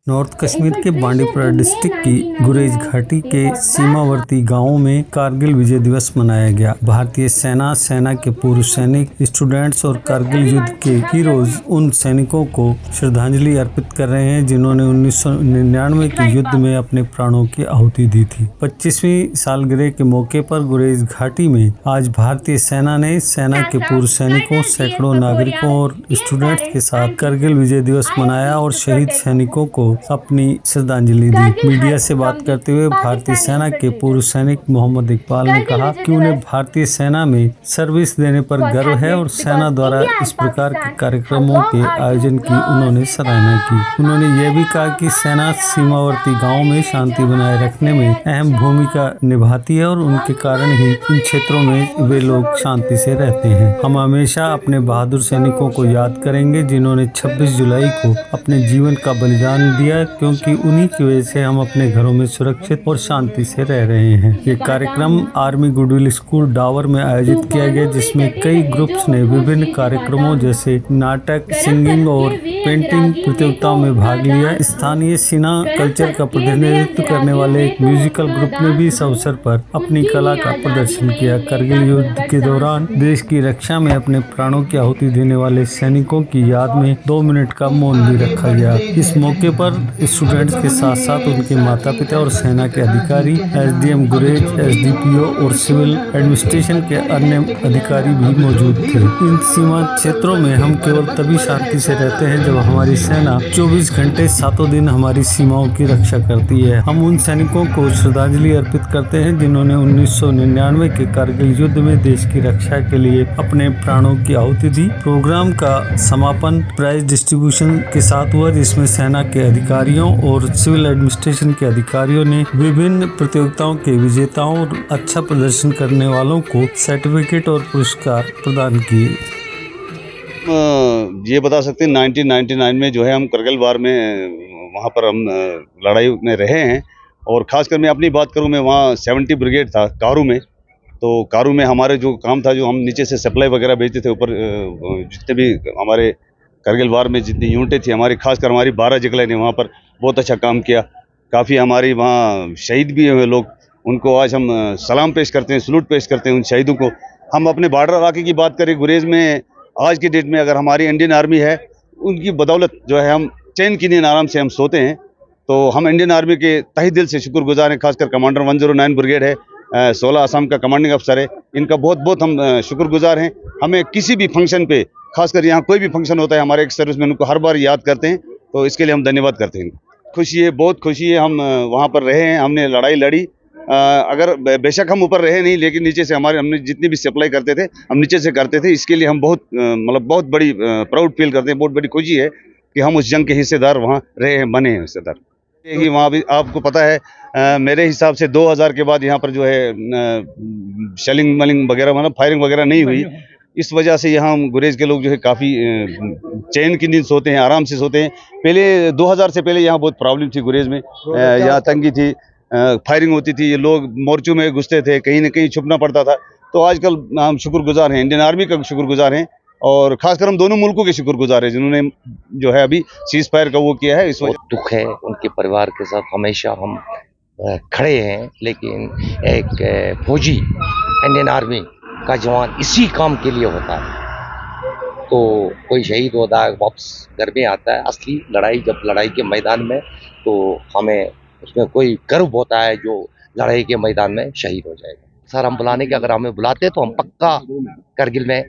North Kashmir के Bandipora district की गुरेज घाटी के सीमावर्ती गांवों में कारगिल विजय दिवस मनाया गया। भारतीय सेना के पूर्व सैनिक, स्टूडेंट्स और कारगिल युद्ध के हीरोज उन सैनिकों को श्रद्धांजलि अर्पित कर रहे हैं जिन्होंने 1999 के युद्ध में अपने प्राणों की आहुति दी थी। 25वीं सालगिरह के मौके पर गुरेज घाटी में आज भारतीय सेना ने सेना के पूर्व सैनिकों, सैकड़ों नागरिकों और स्टूडेंट्स के साथ कारगिल विजय दिवस मनाया और शहीद सैनिकों को अपनी श्रद्धांजलि दी। मीडिया से बात करते हुए भारतीय सेना के पूर्व सैनिक मोहम्मद इकबाल ने कहा कि उन्हें भारतीय सेना में सर्विस देने पर गर्व है और सेना द्वारा इस प्रकार के कार्यक्रमों के आयोजन की उन्होंने सराहना की। उन्होंने यह भी कहा कि सेना सीमावर्ती गाँव में शांति बनाए रखने में अहम भूमिका निभाती है और उनके कारण ही इन क्षेत्रों में वे लोग शांति से रहते हैं। हम हमेशा अपने बहादुर सैनिकों को याद करेंगे जिन्होंने 26 जुलाई को अपने जीवन का बलिदान दिया, क्योंकि उन्हीं की वजह से हम अपने घरों में सुरक्षित और शांति से रह रहे हैं। ये कार्यक्रम आर्मी गुडविल स्कूल डावर में आयोजित किया गया, जिसमें कई ग्रुप्स ने विभिन्न कार्यक्रमों जैसे नाटक, सिंगिंग और पेंटिंग प्रतियोगिताओं में भाग लिया। स्थानीय सीना कल्चर का प्रतिनिधित्व करने वाले एक म्यूजिकल ग्रुप ने भी इस अवसर पर अपनी कला का प्रदर्शन किया। कारगिल युद्ध के दौरान देश की रक्षा में अपने प्राणों की आहुति देने वाले सैनिकों की याद में 2 मिनट का मौन भी रखा गया। इस मौके पर स्टूडेंट्स के साथ साथ उनके माता पिता और सेना के अधिकारी, एसडीएम गुरेज, एसडीपीओ और सिविल एडमिनिस्ट्रेशन के अन्य अधिकारी भी मौजूद थे। इन सीमा क्षेत्रों में हम केवल तभी शांति से रहते हैं जब हमारी सेना 24 घंटे 7 दिन हमारी सीमाओं की रक्षा करती है। हम उन सैनिकों को श्रद्धांजलि अर्पित करते हैं जिन्होंने 1999 के कारगिल युद्ध में देश की रक्षा के लिए अपने प्राणों की आहुति दी। प्रोग्राम का समापन प्राइज डिस्ट्रीब्यूशन के साथ हुआ, जिसमें सेना के अधिकारियों और सिविल एडमिनिस्ट्रेशन के अधिकारियों ने विभिन्न प्रतियोगिताओं के विजेताओं और अच्छा प्रदर्शन करने वालों को सर्टिफिकेट और पुरस्कार प्रदान किए। ये बता सकते हैं 1999 में जो है हम करगिल वार में वहाँ पर हम लड़ाई में रहे हैं, और ख़ासकर मैं अपनी बात करूँ, मैं वहाँ 70 ब्रिगेड था कारू में। तो कारू में हमारे जो काम था, जो हम नीचे से सप्लाई वगैरह भेजते थे, ऊपर जितने भी हमारे करगिल वार में जितनी यूनिटें थी हमारी, खासकर हमारी 12 जिगले ने वहाँ पर बहुत अच्छा काम किया। काफ़ी हमारी वहाँ शहीद भी हुए लोग, उनको आज हम सलाम पेश करते हैं, सलूट पेश करते हैं उन शहीदों को। हम अपने बॉर्डर इलाके की बात करें, गुरेज में आज की डेट में अगर हमारी इंडियन आर्मी है, उनकी बदौलत जो है हम चैन की नींद आराम से हम सोते हैं। तो हम इंडियन आर्मी के तहे दिल से शुक्रगुजार हैं। खासकर कमांडर 109 ब्रिगेड है, 16 असम का कमांडिंग अफसर है, इनका बहुत बहुत हम शुक्रगुजार हैं। हमें किसी भी फंक्शन पे, खासकर यहाँ कोई भी फंक्शन होता है, हमारे एक सर्विसमैन उनको हर बार याद करते हैं, तो इसके लिए हम धन्यवाद करते हैं। खुशी है, बहुत खुशी है। हम वहाँ पर रहे हैं, हमने लड़ाई लड़ी। अगर बेशक हम ऊपर रहे नहीं, लेकिन नीचे से हमने जितनी भी सप्लाई करते थे हम नीचे से करते थे। इसके लिए हम बहुत बहुत बड़ी प्राउड फील करते हैं, बहुत बड़ी खुशी है कि हम उस जंग के हिस्सेदार वहाँ रहे हैं, बने हैं हिस्सेदार। कि वहाँ भी आपको पता है, मेरे हिसाब से 2000 के बाद यहाँ पर जो है शेलिंग मलिंग वगैरह, मतलब फायरिंग वगैरह नहीं हुई। इस वजह से यहाँ गुरेज के लोग जो है काफ़ी चैन की नींद सोते हैं, आराम से सोते हैं। पहले 2000 से पहले यहाँ बहुत प्रॉब्लम थी गुरेज में, यहाँ तंगी थी, फायरिंग होती थी, ये लोग मोर्चों में घुसते थे, कहीं ना कहीं छुपना पड़ता था। तो आजकल हम शुक्रगुजार हैं, इंडियन आर्मी का शुक्रगुजार हैं, और खासकर हम दोनों मुल्कों के शुक्रगुजार हैं जिन्होंने जो है अभी सीज फायर का वो किया है। इस वजह दुख है, उनके परिवार के साथ हमेशा हम खड़े हैं। लेकिन एक फौजी, इंडियन आर्मी का जवान इसी काम के लिए होता है। तो कोई शहीद होता है, वापस घर में आता है। असली लड़ाई जब लड़ाई के मैदान में, तो हमें उसमें कोई गर्व होता है जो लड़ाई के मैदान में शहीद हो जाएगा। सर, हम बुलाने के, अगर हमें बुलाते तो हम पक्का करगिल में